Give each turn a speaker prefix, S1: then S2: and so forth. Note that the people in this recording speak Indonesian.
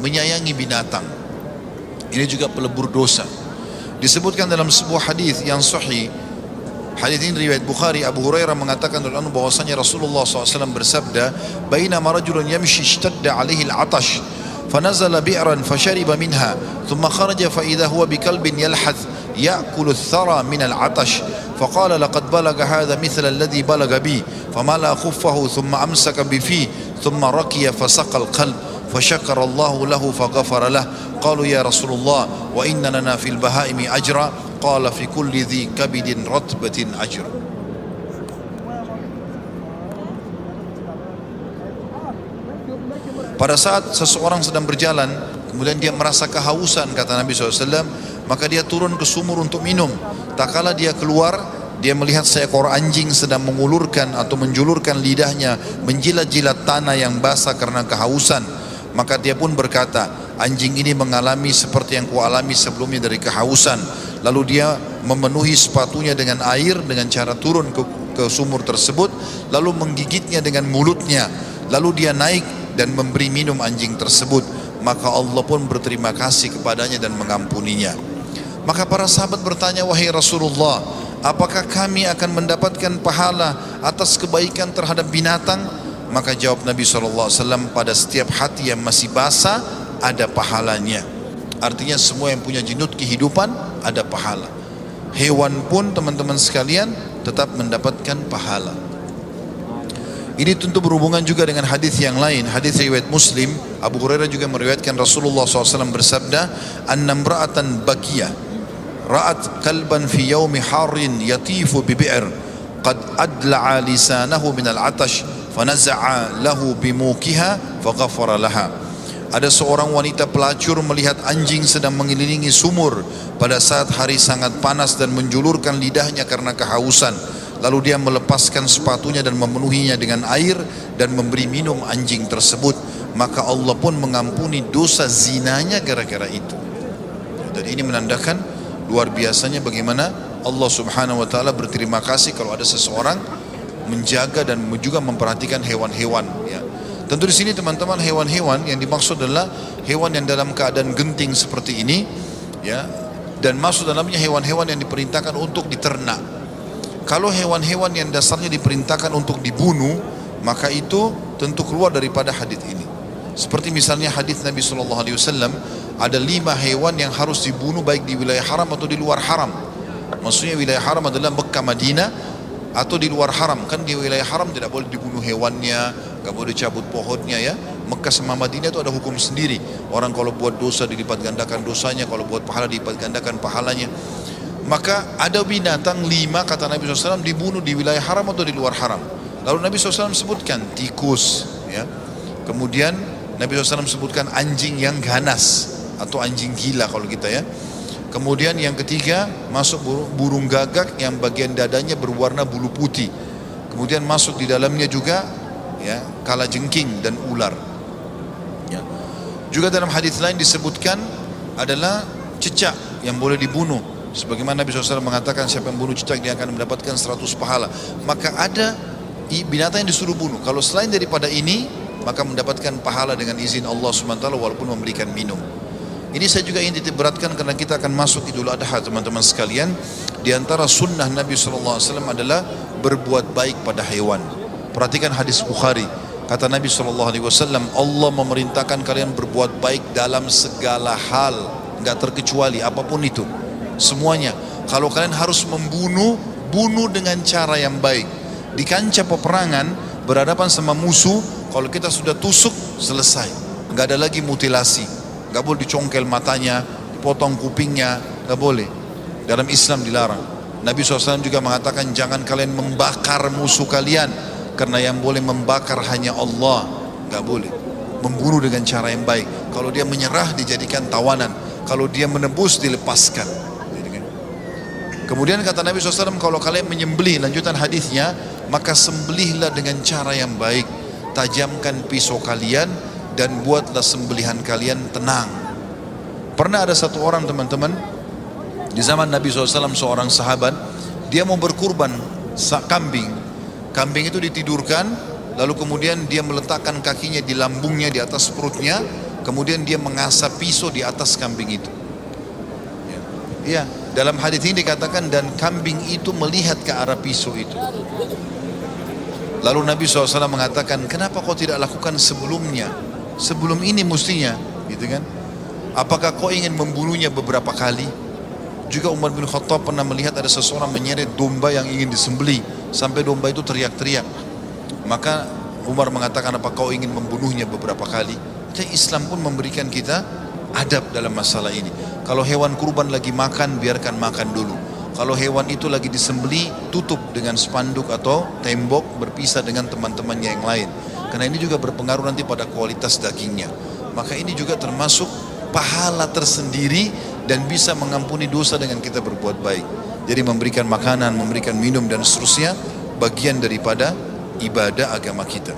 S1: menyayangi binatang. Ini juga pelebur dosa. Disebutkan dalam sebuah hadis yang sahih. Hadis ini riwayat Bukhari. Abu Hurairah mengatakan bahwasanya Rasulullah SAW bersabda, "Bainama rajulun yamshi ishtadda alaihi al-'atash, fanazala bi'ran fashariba minha, thumma kharaja fa idza huwa bikalbin yalhath ya'kulu ath-thara min al-'atash, faqala laqad balagha hadha mithla alladhi balagha bi, famala khuffahu thumma amsaka bi fi, thumma raqiya fasaqa al-qalb, fashakara Allahu lahu faghafara lah. Qalu ya Rasulullah wa inna lana fil bahaimi ajra." Qala fi kulli dhi kabidin ratbatin ajr. Pada saat seseorang sedang berjalan, kemudian dia merasa kehausan, kata Nabi SAW, maka dia turun ke sumur untuk minum. Tak kala dia keluar, dia melihat seekor anjing sedang mengulurkan atau menjulurkan lidahnya, menjilat-jilat tanah yang basah karena kehausan. Maka dia pun berkata, anjing ini mengalami seperti yang kualami sebelumnya dari kehausan. Lalu dia memenuhi sepatunya dengan air dengan cara turun ke sumur tersebut, lalu menggigitnya dengan mulutnya, lalu dia naik dan memberi minum anjing tersebut. Maka Allah pun berterima kasih kepadanya dan mengampuninya. Maka para sahabat bertanya, wahai Rasulullah, apakah kami akan mendapatkan pahala atas kebaikan terhadap binatang? Maka jawab Nabi SAW, pada setiap hati yang masih basah ada pahalanya. Artinya semua yang punya jinut kehidupan ada pahala. Hewan pun teman-teman sekalian tetap mendapatkan pahala. Ini tentu berhubungan juga dengan hadis yang lain. Hadis riwayat Muslim, Abu Hurairah juga meriwayatkan Rasulullah SAW bersabda, "Annam ra'atan bakiyah ra'at kalban fi yaumi harin yatifu bi bi'r qad adla'a lisanahu min al-'atash fanaza'a lahu bimukiha faghafara laha." Ada seorang wanita pelacur melihat anjing sedang mengelilingi sumur pada saat hari sangat panas dan menjulurkan lidahnya karena kehausan. Lalu dia melepaskan sepatunya dan memenuhinya dengan air dan memberi minum anjing tersebut. Maka Allah pun mengampuni dosa zinanya gara-gara itu. Dan ini menandakan luar biasanya bagaimana Allah Subhanahu wa taala berterima kasih kalau ada seseorang menjaga dan juga memperhatikan hewan-hewan, ya. Tentu di sini teman-teman, hewan-hewan yang dimaksud adalah hewan yang dalam keadaan genting seperti ini, ya, dan masuk dalamnya hewan-hewan yang diperintahkan untuk diternak. Kalau hewan-hewan yang dasarnya diperintahkan untuk dibunuh, maka itu tentu keluar daripada hadis ini. Seperti misalnya hadis Nabi SAW, ada 5 hewan yang harus dibunuh baik di wilayah haram atau di luar haram. Maksudnya wilayah haram adalah Mekah, Madinah, atau di luar haram. Kan di wilayah haram tidak boleh dibunuh hewannya, gak boleh cabut pohonnya, ya. Mekah sama Madinah itu ada hukum sendiri. Orang kalau buat dosa dilipat gandakan dosanya, kalau buat pahala dilipat gandakan pahalanya. Maka ada binatang 5 kata Nabi SAW dibunuh di wilayah haram atau di luar haram. Lalu Nabi SAW sebutkan tikus, ya. Kemudian Nabi SAW sebutkan anjing yang ganas atau anjing gila kalau kita, ya. Kemudian yang ketiga masuk burung gagak yang bagian dadanya berwarna bulu putih. Kemudian masuk di dalamnya juga, ya, kalajengking dan ular, ya. Juga dalam hadis lain disebutkan adalah cicak yang boleh dibunuh. Sebagaimana Nabi SAW mengatakan siapa yang bunuh cicak dia akan mendapatkan 100 pahala. Maka ada binatang yang disuruh bunuh. Kalau selain daripada ini, maka mendapatkan pahala dengan izin Allah SWT walaupun memberikan minum. Ini saya juga ingin titikberatkan karena kita akan masuk Idul Adha teman-teman sekalian. Di antara sunnah Nabi SAW adalah berbuat baik pada hewan. Perhatikan hadis Bukhari. Kata Nabi SAW, Allah memerintahkan kalian berbuat baik dalam segala hal, enggak terkecuali apapun itu. Semuanya. Kalau kalian harus membunuh, bunuh dengan cara yang baik. Di kancah peperangan berhadapan sama musuh, kalau kita sudah tusuk selesai. Enggak ada lagi mutilasi. Gak boleh dicongkel matanya, potong kupingnya, gak boleh. Dalam Islam dilarang. Nabi SAW juga mengatakan jangan kalian membakar musuh kalian, karena yang boleh membakar hanya Allah. Gak boleh. Membunuh dengan cara yang baik. Kalau dia menyerah dijadikan tawanan, kalau dia menebus dilepaskan. Kemudian kata Nabi SAW, kalau kalian menyembelih, lanjutan hadisnya, maka sembelihlah dengan cara yang baik. Tajamkan pisau kalian dan buatlah sembelihan kalian tenang. Pernah ada satu orang teman-teman di zaman Nabi SAW, seorang sahabat, dia mau berkurban kambing. Kambing itu ditidurkan, lalu kemudian dia meletakkan kakinya di lambungnya, di atas perutnya, kemudian dia mengasah pisau di atas kambing itu. Ya, dalam hadis ini dikatakan dan kambing itu melihat ke arah pisau itu. Lalu Nabi SAW mengatakan, kenapa kau tidak lakukan sebelumnya? Sebelum ini mestinya, gitu kan? Apakah kau ingin membunuhnya beberapa kali? Juga Umar bin Khattab pernah melihat ada seseorang menyeret domba yang ingin disembelih sampai domba itu teriak-teriak. Maka Umar mengatakan, apa kau ingin membunuhnya beberapa kali? Jadi Islam pun memberikan kita adab dalam masalah ini. Kalau hewan kurban lagi makan, biarkan makan dulu. Kalau hewan itu lagi disembelih, tutup dengan spanduk atau tembok, berpisah dengan teman-temannya yang lain. Karena ini juga berpengaruh nanti pada kualitas dagingnya. Maka ini juga termasuk pahala tersendiri dan bisa mengampuni dosa dengan kita berbuat baik. Jadi memberikan makanan, memberikan minum dan seterusnya bagian daripada ibadah agama kita.